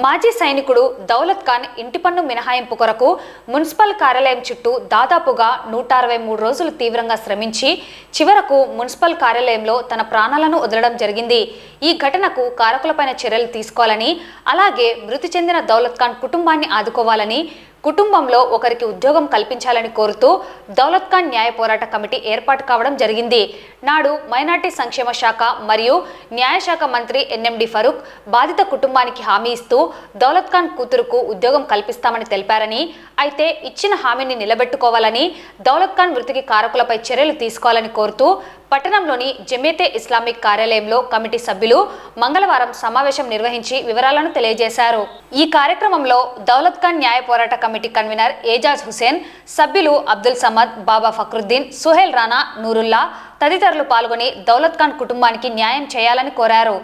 మాజీ సైనికుడు దౌలత్ ఖాన్ ఇంటి పన్ను మినహాయింపు కొరకు మున్సిపల్ కార్యాలయం చుట్టూ దాదాపుగా 163 రోజులు తీవ్రంగా శ్రమించి చివరకు మున్సిపల్ కార్యాలయంలో తన ప్రాణాలను వదలడం జరిగింది. ఈ ఘటనకు కారకులపైన చర్యలు తీసుకోవాలని, అలాగే మృతి చెందిన దౌలత్ ఖాన్ కుటుంబాన్ని ఆదుకోవాలని, కుటుంబంలో ఒకరికి ఉద్యోగం కల్పించాలని కోరుతూ దౌలత్ ఖాన్ న్యాయ పోరాట కమిటీ ఏర్పాటు కావడం జరిగింది. నాడు మైనార్టీ సంక్షేమ శాఖ మరియు న్యాయశాఖ మంత్రి ఎన్ఎండి ఫరూక్ బాధిత కుటుంబానికి హామీ ఇస్తూ దౌలత్ ఖాన్ కూతురుకు ఉద్యోగం కల్పిస్తామని తెలిపారని, అయితే ఇచ్చిన హామీని నిలబెట్టుకోవాలని, దౌలత్ ఖాన్ మృతికి కారకులపై చర్యలు తీసుకోవాలని కోరుతూ పట్టణంలోని జమీయతే ఇస్లామిక్ కార్యాలయంలో కమిటీ సభ్యులు మంగళవారం సమావేశం నిర్వహించి వివరాలను తెలియజేశారు. ఈ కార్యక్రమంలో దౌలత్ ఖాన్ న్యాయ పోరాట కమిటీ కన్వీనర్ ఏజాజ్ హుసేన్, సభ్యులు అబ్దుల్ సమద్, బాబా ఫక్రుద్దీన్, సుహేల్ రాణా, నూరుల్లా తదితరులు పాల్గొని దౌలత్ ఖాన్ కుటుంబానికి న్యాయం చేయాలని కోరారు.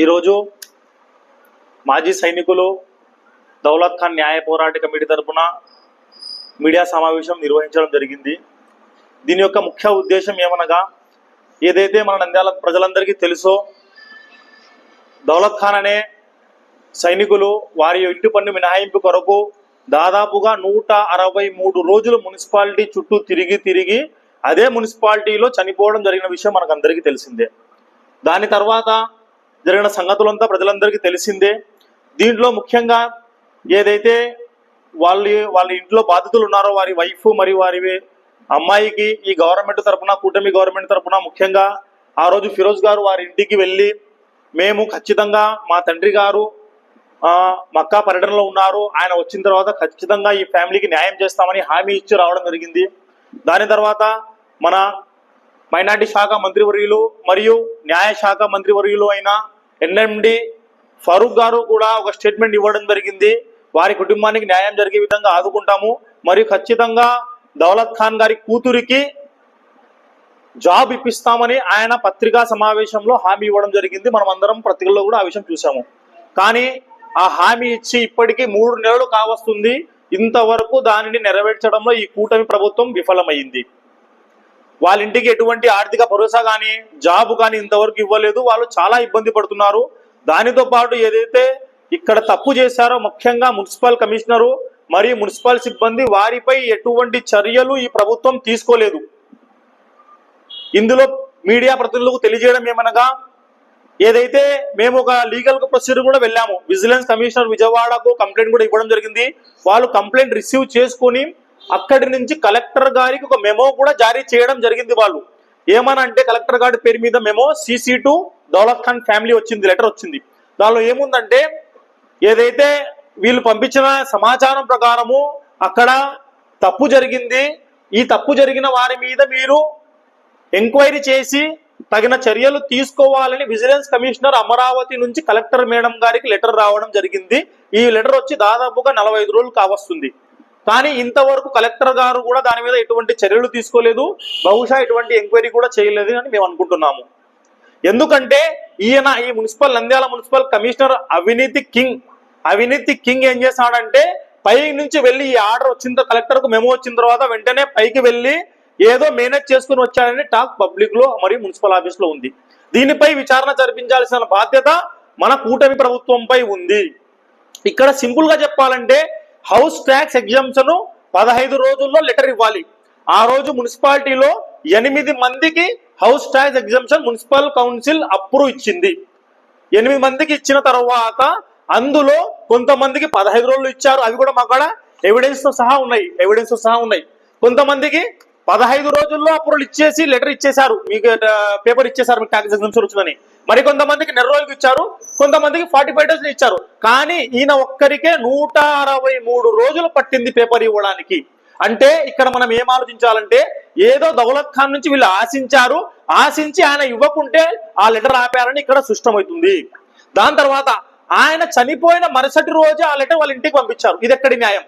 ఈరోజు మాజీ సైనికులు దౌలత్ ఖాన్ న్యాయ పోరాట కమిటీ తరఫున మీడియా సమావేశం నిర్వహించడం జరిగింది. దీని యొక్క ముఖ్య ఉద్దేశం ఏమనగా, ఏదైతే మన నంద్యాల ప్రజలందరికీ తెలుసో, దౌలత్ ఖాన్ అనే సైనికులు వారి ఇంటి పన్ను మినహాయింపు కొరకు దాదాపుగా 163 రోజులు మున్సిపాలిటీ చుట్టూ తిరిగి అదే మున్సిపాలిటీలో చనిపోవడం జరిగిన విషయం మనకు అందరికీ తెలిసిందే. దాని తర్వాత జరిగిన సంగతులంతా ప్రజలందరికీ తెలిసిందే. దీంట్లో ముఖ్యంగా ఏదైతే వాళ్ళ ఇంట్లో బాధితులు ఉన్నారో వారి వైఫ్ మరియు వారి అమ్మాయికి ఈ గవర్నమెంట్ తరఫున, కూటమి గవర్నమెంట్ తరఫున ముఖ్యంగా ఆ రోజు ఫిరోజ్ గారు వారి ఇంటికి వెళ్ళి, మేము ఖచ్చితంగా మా తండ్రి గారు మక్కా పర్యటనలో ఉన్నారు, ఆయన వచ్చిన తర్వాత ఖచ్చితంగా ఈ ఫ్యామిలీకి న్యాయం చేస్తామని హామీ ఇచ్చి రావడం జరిగింది. దాని తర్వాత మన మైనార్టీ శాఖ మంత్రివర్యులు మరియు న్యాయశాఖ మంత్రివర్యులు అయిన ఎన్ఎండి ఫరూక్ గారు కూడా ఒక స్టేట్మెంట్ ఇవ్వడం జరిగింది. వారి కుటుంబానికి న్యాయం జరిగే విధంగా ఆదుకుంటాము, మరియు ఖచ్చితంగా దౌలత్ ఖాన్ గారి కూతురికి జాబ్ ఇప్పిస్తామని ఆయన పత్రికా సమావేశంలో హామీ ఇవ్వడం జరిగింది. మనం అందరం పత్రికల్లో కూడా ఆ విషయం చూసాము. కానీ ఆ హామీ ఇచ్చి ఇప్పటికీ 3 నెలలు కావస్తుంది. ఇంతవరకు దానిని నెరవేర్చడంలో ఈ కూటమి ప్రభుత్వం విఫలమైంది. వాళ్ళ ఇంటికి ఎటువంటి ఆర్థిక భరోసా కానీ జాబ్ కానీ ఇంతవరకు ఇవ్వలేదు. వాళ్ళు చాలా ఇబ్బంది పడుతున్నారు. దానితో పాటు ఏదైతే ఇక్కడ తప్పు చేశారో, ముఖ్యంగా మున్సిపల్ కమిషనరు మరియు మున్సిపల్ సిబ్బంది, వారిపై ఎటువంటి చర్యలు ఈ ప్రభుత్వం తీసుకోలేదు. ఇందులో మీడియా ప్రతినిధులకు తెలియజేయడం ఏమనగా, ఏదైతే మేము ఒక లీగల్ ప్రొసీజర్ కూడా వెళ్ళాము, విజిలెన్స్ కమిషనర్ విజయవాడకు కంప్లైంట్ కూడా ఇవ్వడం జరిగింది. వాళ్ళు కంప్లైంట్ రిసీవ్ చేసుకుని అక్కడి నుంచి కలెక్టర్ గారికి ఒక మెమో కూడా జారీ చేయడం జరిగింది. వాళ్ళు ఏమనంటే, కలెక్టర్ గారి పేరు మీద memo CC to Daulat Khan family వచ్చింది, లెటర్ వచ్చింది. దానిలో ఏముందంటే, ఏదైతే వీళ్ళు పంపించిన సమాచారం ప్రకారము అక్కడ తప్పు జరిగింది, ఈ తప్పు జరిగిన వారి మీద మీరు ఎంక్వైరీ చేసి తగిన చర్యలు తీసుకోవాలని విజిలెన్స్ కమిషనర్ అమరావతి నుంచి కలెక్టర్ మేడం గారికి లెటర్ రావడం జరిగింది. ఈ లెటర్ వచ్చి దాదాపుగా 45 రోజులు కావస్తుంది. కానీ ఇంతవరకు కలెక్టర్ గారు కూడా దాని మీద ఎటువంటి చర్యలు తీసుకోలేదు, బహుశా ఎటువంటి ఎంక్వైరీ కూడా చేయలేదు అని మేము అనుకుంటున్నాము. ఎందుకంటే ఈ నంద్యాల మున్సిపల్ కమిషనర్ అవినీతి కింగ్ ఏం చేశాడంటే, పై నుంచి వెళ్ళి ఈ ఆర్డర్ వచ్చిన కలెక్టర్ కు మెమో వచ్చిన తర్వాత వెంటనే పైకి వెళ్ళి ఏదో మేనేజ్ చేసుకుని వచ్చాడని టాక్ పబ్లిక్ లో మరియు మున్సిపల్ ఆఫీస్ లో ఉంది. దీనిపై విచారణ జరిపించాల్సిన బాధ్యత మన కూటమి ప్రభుత్వంపై ఉంది. ఇక్కడ సింపుల్ గా చెప్పాలంటే, హౌస్ ట్యాక్స్ ఎగ్జామ్షన్ 15 రోజుల్లో లెటర్ ఇవ్వాలి. ఆ రోజు మున్సిపాలిటీలో 8 మందికి house tax exemption municipal council approve ఇచ్చింది. 8 మందికి ఇచ్చిన తర్వాత అందులో కొంతమందికి 15 రోజులు ఇచ్చారు. అవి కూడా మాకు ఎవిడెన్స్ తో సహా ఉన్నాయి. కొంతమందికి 15 రోజుల్లో అప్రూవల్ ఇచ్చేసి లెటర్ ఇచ్చేశారు, మీకు పేపర్ ఇచ్చేసారు, మీకు ట్యాక్స్ ఎగ్జామ్షన్ వచ్చిందని. మరి కొంతమందికి 4 రోజులకి ఇచ్చారు, కొంతమందికి 45 డేస్ ఇచ్చారు. కానీ ఈయన ఒక్కరికే 163 రోజులు పట్టింది పేపర్ ఇవ్వడానికి. అంటే ఇక్కడ మనం ఏం ఆలోచించాలంటే, ఏదో దౌలత్ ఖాన్ నుంచి వీళ్ళు ఆశించి ఆయన ఇవ్వకుంటే ఆ లెటర్ ఆపారని ఇక్కడ స్పష్టమవుతుంది. దాని తర్వాత ఆయన చనిపోయిన మరుసటి రోజే ఆ లెటర్ వాళ్ళ ఇంటికి పంపించారు. ఇది ఎక్కడి న్యాయం?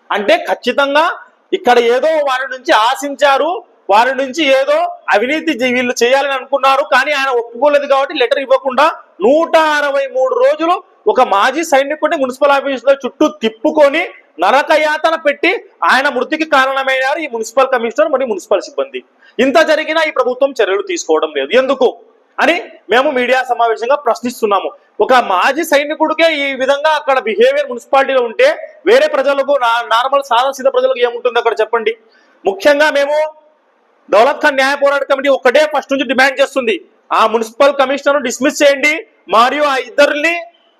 అంటే ఖచ్చితంగా ఇక్కడ ఏదో వారి నుంచి ఆశించారు, వారి నుంచి ఏదో అవినీతి వీళ్ళు చేయాలని అనుకున్నారు. కానీ ఆయన ఒప్పుకోలేదు కాబట్టి లెటర్ ఇవ్వకుండా 163 రోజులు ఒక మాజీ సైనికుడిని మున్సిపల్ ఆఫీస్ లో చుట్టూ తిప్పుకొని నరకయాతన పెట్టి ఆయన మృతికి కారణమైనారు ఈ మున్సిపల్ కమిషనర్ మరియు మున్సిపల్ సిబ్బంది. ఇంత జరిగినా ఈ ప్రభుత్వం చర్యలు తీసుకోవడం లేదు, ఎందుకు అని మేము మీడియా సమావేశంగా ప్రశ్నిస్తున్నాము. ఒక మాజీ సైనికుడికే ఈ విధంగా అక్కడ బిహేవియర్ మున్సిపాలిటీలో ఉంటే వేరే ప్రజలకు, నార్మల్ సాధారణ ప్రజలకు ఏముంటుంది అక్కడ చెప్పండి. ముఖ్యంగా మేము దౌలత్ ఖాన్ న్యాయ పోరాట కమిటీ ఒక్కటే ఫస్ట్ నుంచి డిమాండ్ చేస్తుంది, ఆ మున్సిపల్ కమిషనర్ డిస్మిస్ చేయండి మరియు ఆ ఇద్దరిని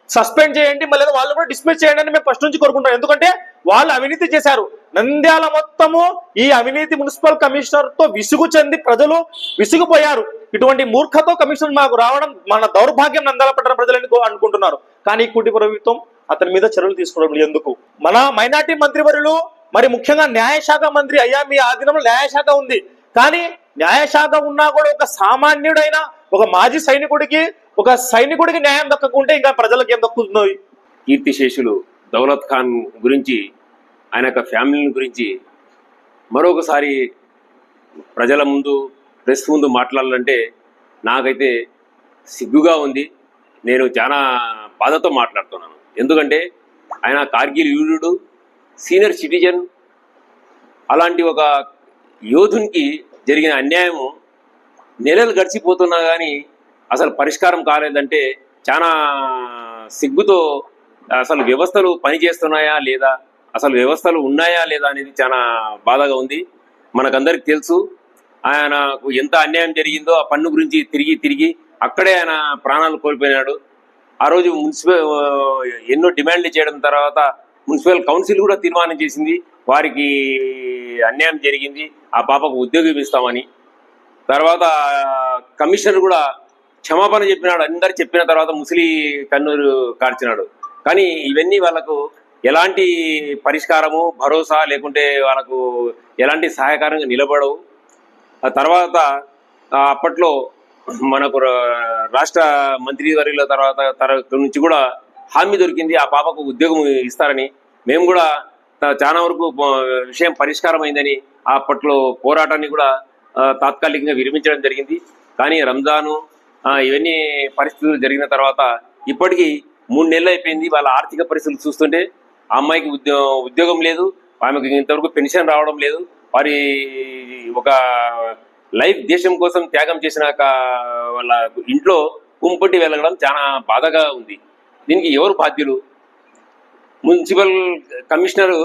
సస్పెండ్ చేయండి, మళ్ళీ వాళ్ళు కూడా డిస్మిస్ చేయండి అని మేము ఫస్ట్ నుంచి కోరుకుంటాం. ఎందుకంటే వాళ్ళు అవినీతి చేశారు. నంద్యాల మొత్తము ఈ అవినీతి మున్సిపల్ కమిషనర్ తో విసుగు చెంది ప్రజలు విసిగిపోయారు. ఇటువంటి మూర్ఖతో కమిషనర్ మాకు రావడం మన దౌర్భాగ్యం నంద్యాల పట్టణ ప్రజలని అనుకుంటున్నారు. కానీ కూటమి ప్రభుత్వం అతని మీద చర్యలు తీసుకోవడం ఎందుకు? మన మైనార్టీ మంత్రివర్యులు మరి ముఖ్యంగా న్యాయశాఖ మంత్రి అయ్యా, మీ ఆధీనంలో న్యాయశాఖ ఉంది, కానీ న్యాయశాఖ ఉన్నా కూడా ఒక సామాన్యుడైన ఒక మాజీ సైనికుడికి న్యాయం దక్కకుంటే ఇంకా ప్రజలకు ఏం దక్కుతుంది? కీర్తిశేషులు దౌలత్ ఖాన్ గురించి, ఆయన యొక్క ఫ్యామిలీని గురించి మరొకసారి ప్రజల ముందు, ప్రెస్ ముందు మాట్లాడాలంటే నాకైతే సిగ్గుగా ఉంది. నేను చాలా బాధతో మాట్లాడుతున్నాను. ఎందుకంటే ఆయన కార్గిల్ యూనిడు, సీనియర్ సిటిజన్, అలాంటి ఒక యోధునికి జరిగిన అన్యాయము నెలలు గడిచిపోతున్నా కానీ అసలు పరిష్కారం కాలేదంటే చాలా సిగ్గుతో, అసలు వ్యవస్థలు పనిచేస్తున్నాయా లేదా, అసలు వ్యవస్థలు ఉన్నాయా లేదా అనేది చాలా బాధగా ఉంది. మనకందరికి తెలుసు ఆయనకు ఎంత అన్యాయం జరిగిందో. ఆ పన్ను గురించి తిరిగి అక్కడే ఆయన ప్రాణాలు కోల్పోయినాడు. ఆ రోజు ఎన్నో డిమాండ్లు చేయడం తర్వాత మున్సిపల్ కౌన్సిల్ కూడా తీర్మానం చేసింది, వారికి అన్యాయం జరిగింది, ఆ పాపకు ఉద్యోగం ఇస్తామని. తర్వాత కమిషనర్ కూడా క్షమాపణ చెప్పినాడు. అందరు చెప్పిన తర్వాత ముసలి కన్నూరు కార్చినాడు. కానీ ఇవన్నీ వాళ్ళకు ఎలాంటి పరిష్కారము, భరోసా లేకుంటే వాళ్ళకు ఎలాంటి సహాయకారంగా నిలబడవు. ఆ తర్వాత అప్పట్లో మనకు రాష్ట్ర మంత్రివర్యుల తర్వాత నుంచి కూడా హామీ దొరికింది, ఆ పాపకు ఉద్యోగం ఇస్తారని. మేము కూడా చాలా వరకు విషయం పరిష్కారం అయిందని అప్పట్లో పోరాటాన్ని కూడా తాత్కాలికంగా విరమించడం జరిగింది. కానీ రంజాను ఇవన్నీ పరిస్థితులు జరిగిన తర్వాత ఇప్పటికీ 3 నెలలు అయిపోయింది. వాళ్ళ ఆర్థిక పరిస్థితులు చూస్తుంటే ఆ అమ్మాయికి ఉద్యోగం లేదు, ఆమెకు ఇంతవరకు పెన్షన్ రావడం లేదు. వారి ఒక లైఫ్ దేశం కోసం త్యాగం చేసినాక వాళ్ళ ఇంట్లో కుంపటి వెళ్ళడం చాలా బాధగా ఉంది. దీనికి ఎవరు బాధ్యులు? మున్సిపల్ కమిషనర్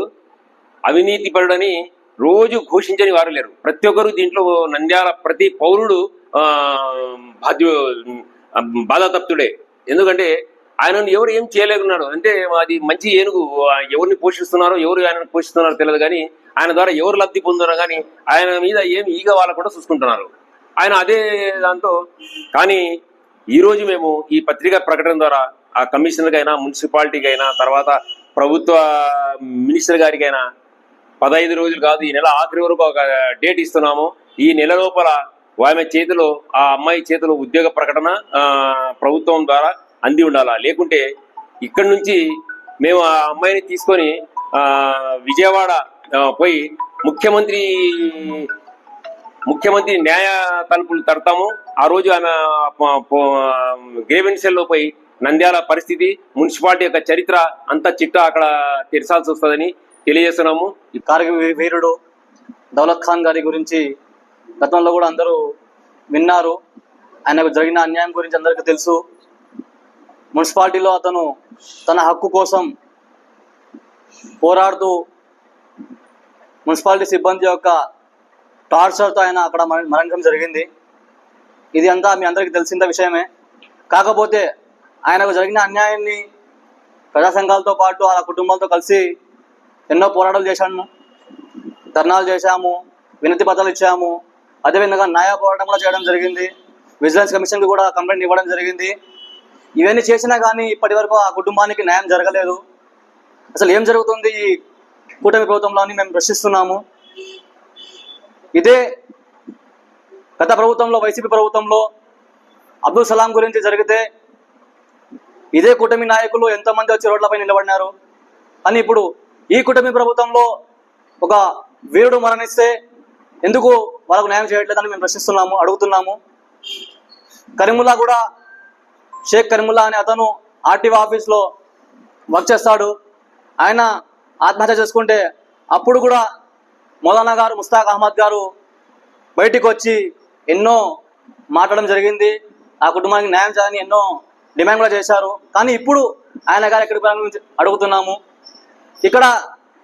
అవినీతి పరుడని రోజు ఘోషించని వారు లేరు. ప్రతి ఒక్కరు దీంట్లో నంద్యాల ప్రతి పౌరుడు బాధాతప్తుడే. ఎందుకంటే ఆయనను ఎవరు ఏం చేయలేకున్నాడు. అంటే అది మంచి ఏనుగు, ఎవరిని పోషిస్తున్నారో ఎవరు ఆయనను పోషిస్తున్నారో తెలియదు, కానీ ఆయన ద్వారా ఎవరు లబ్ధి పొందుతున్నారో కానీ ఆయన మీద ఏం ఈగ వాళ్ళకుండా చూసుకుంటున్నారు ఆయన అదే దాంతో. కానీ ఈరోజు మేము ఈ పత్రికా ప్రకటన ద్వారా ఆ కమిషనర్కి అయినా, మున్సిపాలిటీకి అయినా, తర్వాత ప్రభుత్వ మినిస్టర్ గారికి అయినా 15 రోజులు కాదు, ఈ నెల ఆఖరి వరకు ఒక డేట్ ఇస్తున్నాము. ఈ నెల లోపల ఆమె చేతిలో, ఆ అమ్మాయి చేతిలో ఉద్యోగ ప్రకటన ప్రభుత్వం ద్వారా అంది ఉండాలా. లేకుంటే ఇక్కడి నుంచి మేము ఆ అమ్మాయిని తీసుకొని విజయవాడ పోయి ముఖ్యమంత్రి న్యాయ తలుపులు తడతాము. ఆ రోజు ఆమె గ్రీవెన్స్ సెల్లో పోయి నంద్యాల పరిస్థితి, మున్సిపాలిటీ యొక్క చరిత్ర అంతా చిట్టా అక్కడ తెరచాల్సి వస్తుందని తెలియజేస్తున్నాము. ఈ కార్గిల్ వీరుడు దౌలత్ ఖాన్ గారి గురించి గతంలో కూడా అందరూ విన్నారు. ఆయనకు జరిగిన అన్యాయం గురించి అందరికీ తెలుసు. మున్సిపాలిటీలో అతను తన హక్కు కోసం పోరాడుతూ మున్సిపాలిటీ సిబ్బంది యొక్క టార్చర్తో ఆయన అక్కడ మరణించడం జరిగింది. ఇది అంతా మీ అందరికీ తెలిసిన విషయమే. కాకపోతే ఆయనకు జరిగిన అన్యాయాన్ని ప్రజా సంఘాలతో పాటు ఆ కుటుంబాలతో కలిసి ఎన్నో పోరాటాలు చేశాము, ధర్నాలు చేశాము, వినతి పత్రాలు ఇచ్చాము. అదేవిధంగా న్యాయ పోరాటం కూడా చేయడం జరిగింది. విజిలెన్స్ కమిషన్కి కూడా కంప్లైంట్ ఇవ్వడం జరిగింది. ఇవన్నీ చేసినా కానీ ఇప్పటి వరకు ఆ కుటుంబానికి న్యాయం జరగలేదు. అసలు ఏం జరుగుతుంది ఈ కూటమి ప్రభుత్వంలో అని మేము ప్రశ్నిస్తున్నాము. ఇదే గత ప్రభుత్వంలో, వైసీపీ ప్రభుత్వంలో అబ్దుల్ సలాం గురించి జరిగితే ఇదే కూటమి నాయకులు ఎంతమంది వచ్చి రోడ్లపై నిలబడినారు. అని ఇప్పుడు ఈ కూటమి ప్రభుత్వంలో ఒక వీరుడు మరణిస్తే ఎందుకు వాళ్ళకు న్యాయం చేయట్లేదని మేము ప్రశ్నిస్తున్నాము, అడుగుతున్నాము. కరీముల్లా కూడా, షేక్ కరీముల్లా అనే అతను ఆర్టీఓ ఆఫీస్లో వర్క్ చేస్తాడు. ఆయన ఆత్మహత్య చేసుకుంటే అప్పుడు కూడా మౌలానా గారు ముస్తాక్ అహ్మద్ గారు బయటికి వచ్చి ఎన్నో మాట్లాడడం జరిగింది. ఆ కుటుంబానికి న్యాయం చేయాలని ఎన్నో డిమాండ్ కూడా చేశారు. కానీ ఇప్పుడు ఆయన గారు ఎక్కడికి పోయారని గురించి అడుగుతున్నాము. ఇక్కడ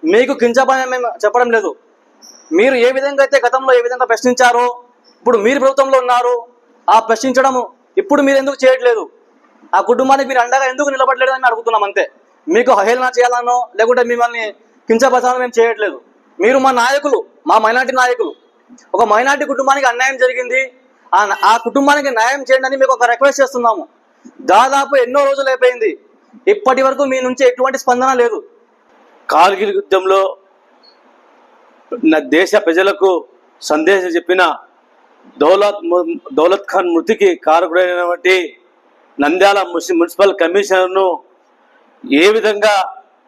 మీకు కించపని మేము చెప్పడం లేదు. మీరు ఏ విధంగా అయితే గతంలో ఏ విధంగా ప్రశ్నించారో ఇప్పుడు మీరు ప్రభుత్వంలో ఉన్నారు. ఆ ప్రశ్నించడం ఇప్పుడు మీరు ఎందుకు చేయట్లేదు? ఆ కుటుంబానికి మీరు అండగా ఎందుకు నిలబడలేదు అని అడుగుతున్నాం అంతే. మీకు హేళన చేయాలనో లేకుంటే మిమ్మల్ని కించపరచాలో మేము చేయట్లేదు. మీరు మా నాయకులు, మా మైనార్టీ నాయకులు. ఒక మైనార్టీ కుటుంబానికి అన్యాయం జరిగింది, ఆ కుటుంబానికి న్యాయం చేయండి అని మీకు ఒక రిక్వెస్ట్ చేస్తున్నాము. దాదాపు ఎన్నో రోజులు అయిపోయింది, ఇప్పటి వరకు మీ నుంచి ఎటువంటి స్పందన లేదు. కార్గిల్ యుద్ధంలో దేశ ప్రజలకు సందేశం చెప్పిన దౌలత్ ఖాన్ మృతికి కారకుడైనటువంటి నంద్యాల మున్సిపల్ కమిషనర్ను ఏ విధంగా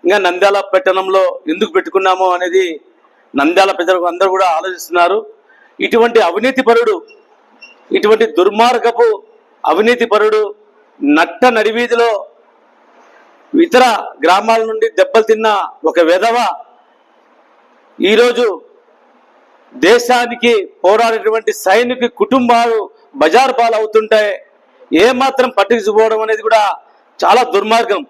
ఇంకా నంద్యాల పట్టణంలో ఎందుకు పెట్టుకున్నామో అనేది నంద్యాల ప్రజలకు అందరూ కూడా ఆలోచిస్తున్నారు. ఇటువంటి అవినీతిపరుడు, ఇటువంటి దుర్మార్గపు అవినీతిపరుడు నట్ట నడివీధిలో ఇతర గ్రామాల నుండి దెబ్బలు తిన్న ఒక విధవ ఈరోజు దేశానికి పోరాడేటువంటి సైనిక కుటుంబాలు బజారు పాలవుతుంటే ఏమాత్రం పట్టించుకోవడం అనేది కూడా చాలా దుర్మార్గం.